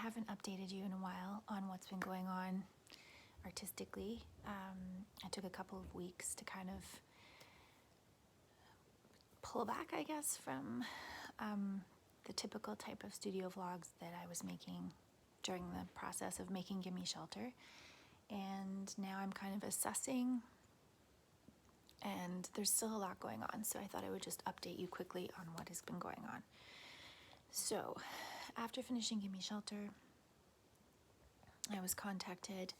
haven't updated you in a while on what's been going on artistically. I took a couple of weeks to kind of pull back, I guess, from the typical type of studio vlogs that I was making during the process of making Gimme Shelter. And now I'm kind of assessing, and there's still a lot going on, so I thought I would just update you quickly on what has been going on. So, after finishing Gimme Shelter, I was contacted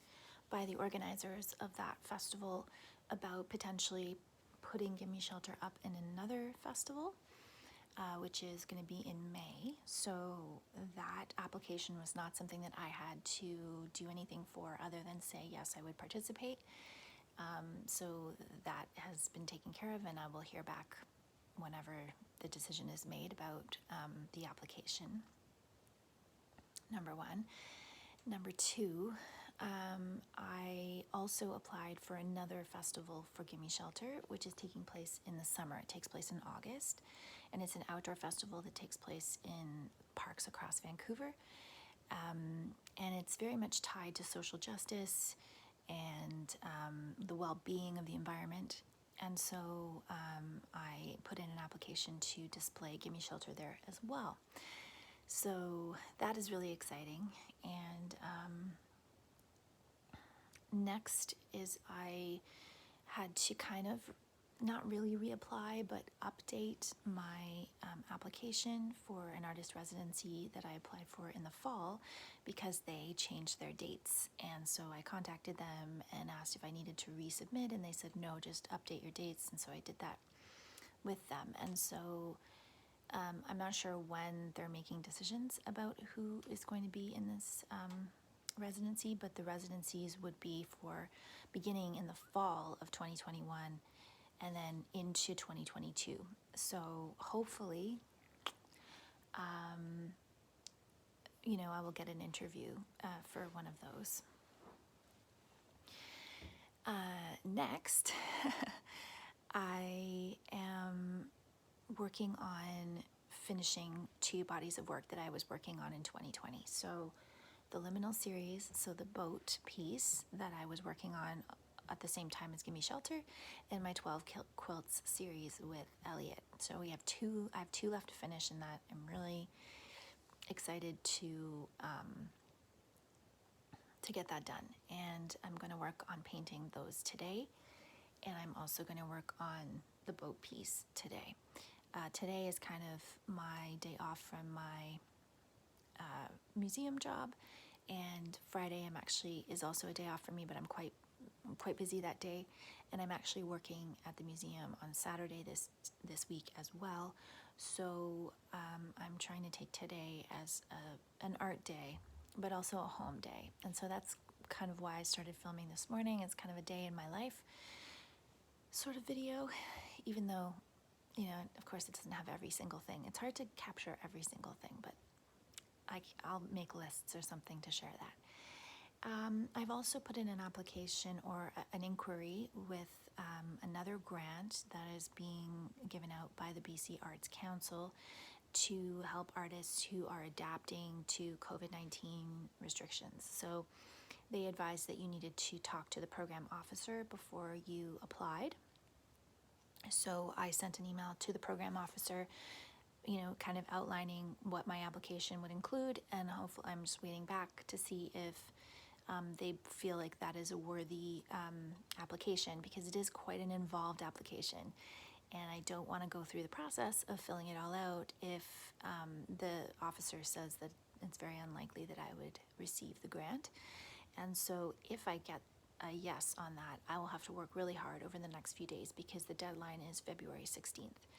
by the organizers of that festival about potentially putting Gimme Shelter up in another festival, which is going to be in May. So that application was not something that I had to do anything for other than say, yes, I would participate. So that has been taken care of, and I will hear back whenever the decision is made about the application. Number one. Number two, I also applied for another festival for Gimme Shelter, which is taking place in the summer. It takes place in August, and it's an outdoor festival that takes place in parks across Vancouver. And it's very much tied to social justice and the well-being of the environment. And so I put in an application to display Gimme Shelter there as well. So that is really exciting. And next is I had to kind of not really reapply, but update my application for an artist residency that I applied for in the fall because they changed their dates. And so I contacted them and asked if I needed to resubmit, and they said, no, just update your dates. And so I did that with them. And so I'm not sure when they're making decisions about who is going to be in this residency, but the residencies would be for beginning in the fall of 2021 and then into 2022. So hopefully, I will get an interview for one of those. Next, I am working on finishing 2 bodies of work that I was working on in 2020. So the Liminal series, so the boat piece that I was working on at the same time as Gimme Shelter, and my 12 quilts series with Elliot. So I have 2 left to finish in that. I'm really excited to get that done. And I'm going to work on painting those today. And I'm also going to work on the boat piece today. Today is kind of my day off from my museum job, and Friday is also a day off for me, but I'm quite busy that day, and I'm actually working at the museum on Saturday this week as well. So I'm trying to take today as an art day, but also a home day, and so that's kind of why I started filming this morning. It's kind of a day in my life sort of video, even though, of course it doesn't have every single thing. It's hard to capture every single thing, but I'll make lists or something to share that. I've also put in an application or an inquiry with another grant that is being given out by the BC Arts Council to help artists who are adapting to COVID-19 restrictions. So they advised that you needed to talk to the program officer before you applied. So I sent an email to the program officer, kind of outlining what my application would include, and hopefully I'm just waiting back to see if they feel like that is a worthy application, because it is quite an involved application, and I don't want to go through the process of filling it all out if the officer says that it's very unlikely that I would receive the grant. And so if I get a yes on that, I will have to work really hard over the next few days because the deadline is February 16th.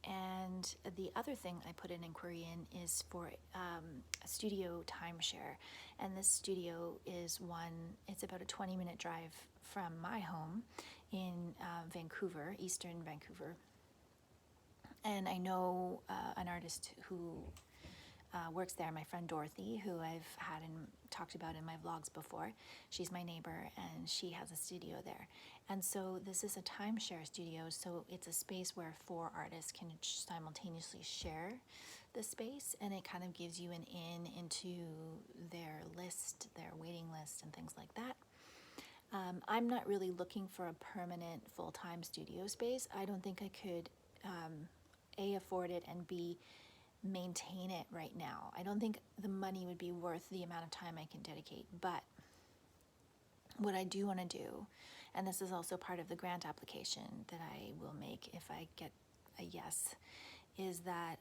And the other thing I put an inquiry in is for a studio timeshare. And this studio is it's about a 20-minute drive from my home in Vancouver, eastern Vancouver. And I know an artist who works there, my friend Dorothy, who I've had and talked about in my vlogs before. She's my neighbor, and she has a studio there. And so this is a timeshare studio, so it's a space where 4 artists can simultaneously share the space, and it kind of gives you an in into their list, their waiting list, and things like that. I'm not really looking for a permanent full-time studio space. I don't think I could A, afford it, and B, maintain it right now. I don't think the money would be worth the amount of time I can dedicate. But what I do want to do, and this is also part of the grant application that I will make if I get a yes, is that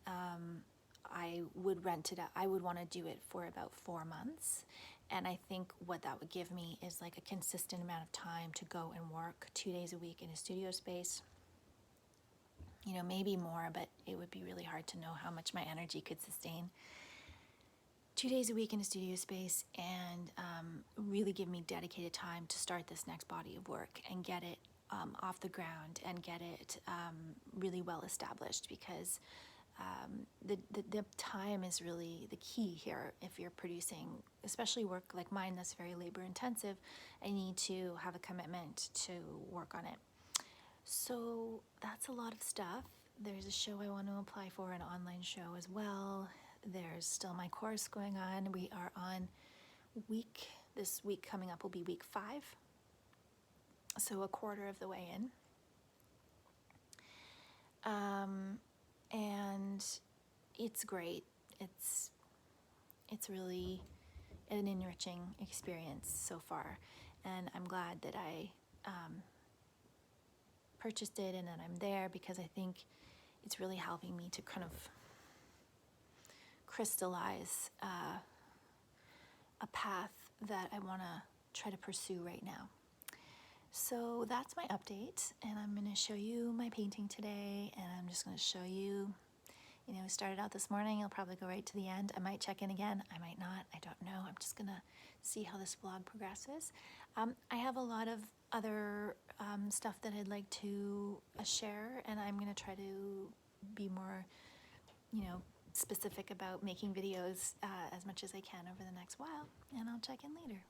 I would rent it out. I would want to do it for about 4 months. And I think what that would give me is like a consistent amount of time to go and work 2 days a week in a studio space. You know, maybe more, but it would be really hard to know how much my energy could sustain 2 days a week in a studio space, and really give me dedicated time to start this next body of work and get it off the ground and get it really well established, because the time is really the key here. If you're producing, especially work like mine that's very labor intensive, I need to have a commitment to work on it. So that's a lot of stuff. There's a show I want to apply for, an online show as well. There's still my course going on. We are on this week coming up will be week 5. So a quarter of the way in. And it's great. It's really an enriching experience so far. And I'm glad that I purchased it and that I'm there, because I think it's really helping me to kind of crystallize a path that I want to try to pursue right now. So that's my update, and I'm going to show you my painting today, and I'm just going to show you, you know, we started out this morning. I'll probably go right to the end. I might check in again. I might not. I don't know. I'm just going to see how this vlog progresses. I have a lot of other stuff that I'd like to share, and I'm going to try to be more, you know, specific about making videos as much as I can over the next while, and I'll check in later.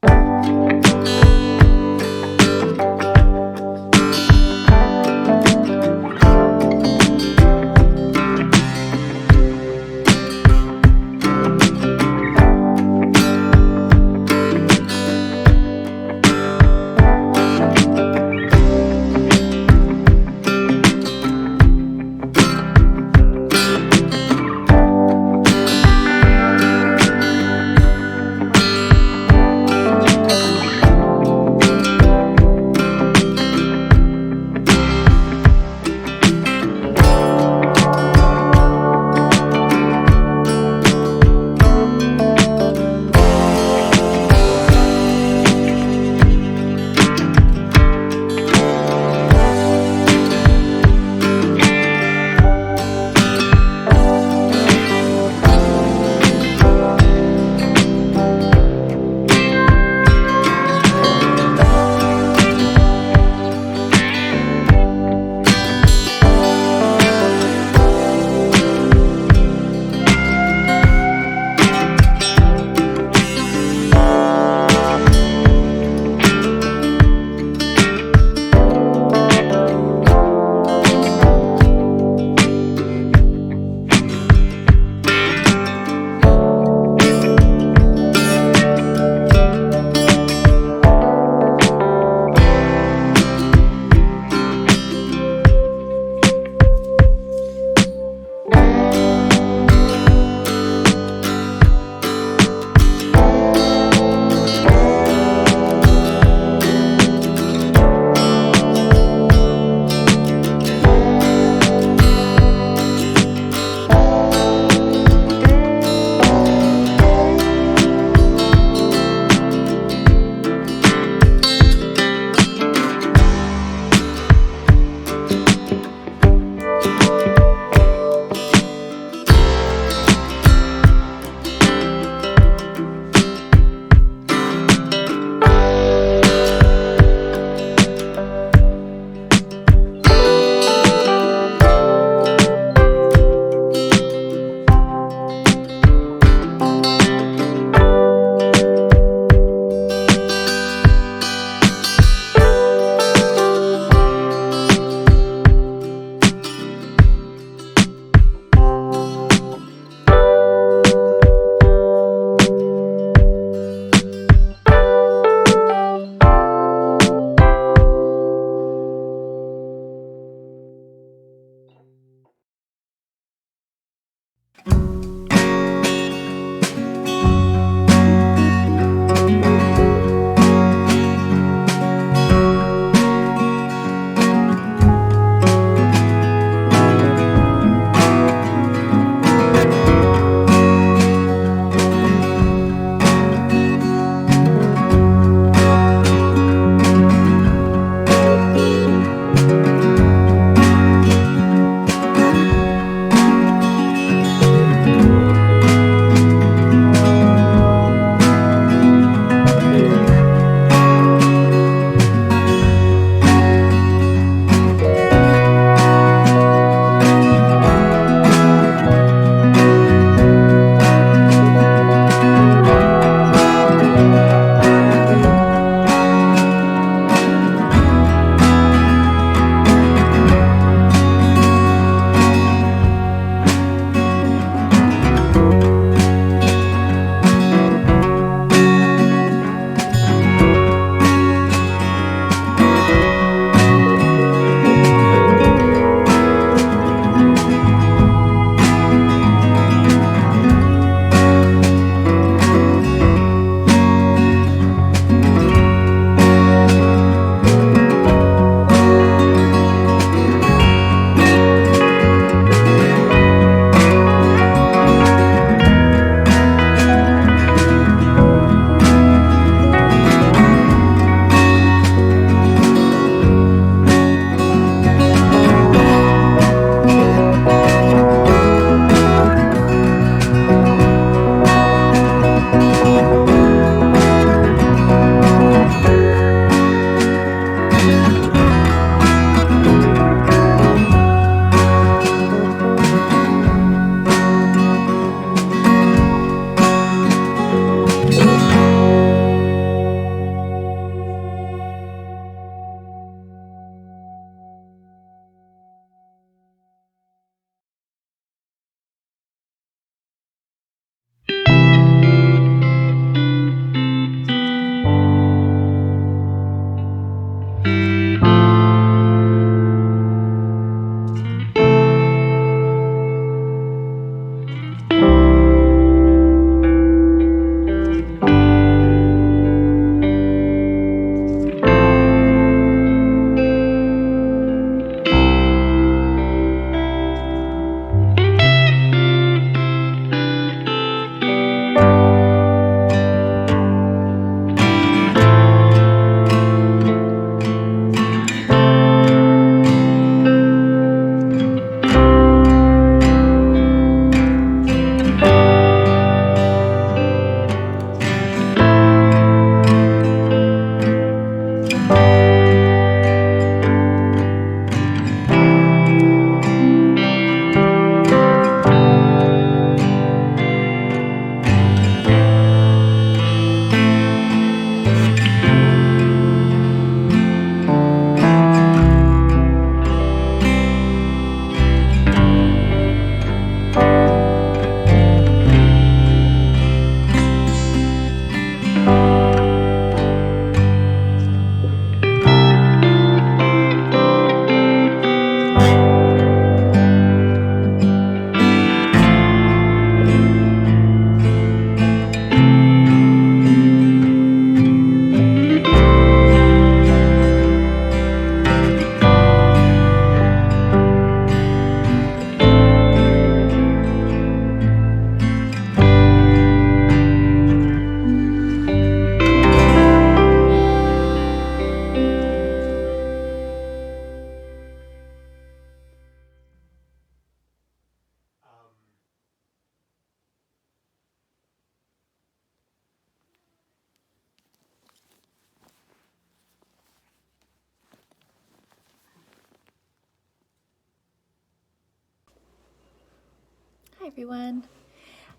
Hi everyone.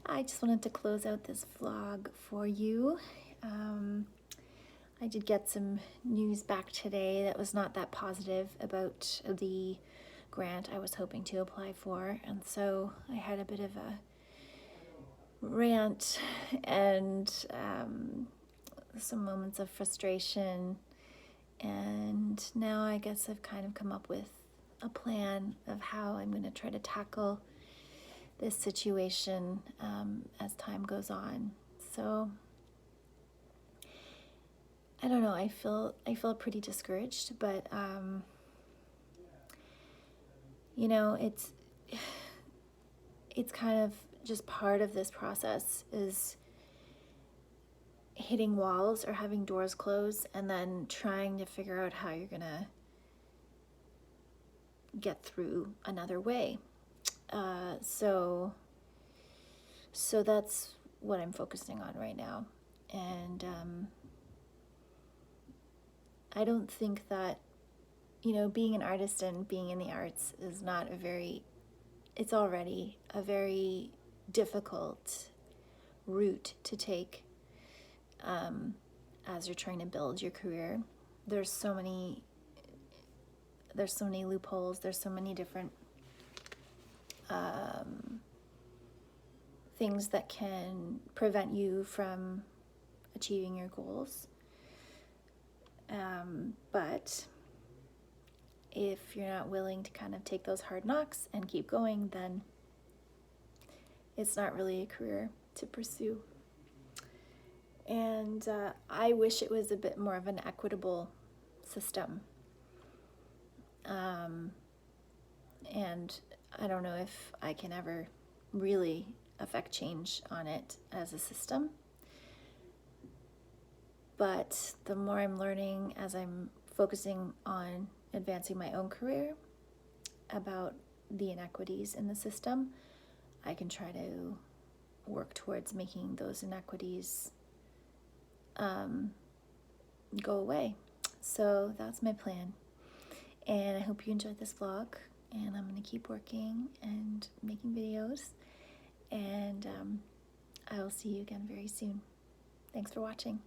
I just wanted to close out this vlog for you. I did get some news back today that was not that positive about the grant I was hoping to apply for, and so I had a bit of a rant and some moments of frustration, and now I guess I've kind of come up with a plan of how I'm going to try to tackle this situation as time goes on. So I don't know, I feel pretty discouraged, but you know, it's kind of just part of this process is hitting walls or having doors close and then trying to figure out how you're gonna get through another way. So that's what I'm focusing on right now. And I don't think that, you know, being an artist and being in the arts is not it's already a very difficult route to take as you're trying to build your career. There's so many loopholes, there's so many different things that can prevent you from achieving your goals. But if you're not willing to kind of take those hard knocks and keep going, then it's not really a career to pursue. And I wish it was a bit more of an equitable system. And I don't know if I can ever really affect change on it as a system. But the more I'm learning as I'm focusing on advancing my own career about the inequities in the system, I can try to work towards making those inequities go away. So that's my plan. And I hope you enjoyed this vlog, and I'm going to keep working and making videos, and I will see you again very soon. Thanks for watching.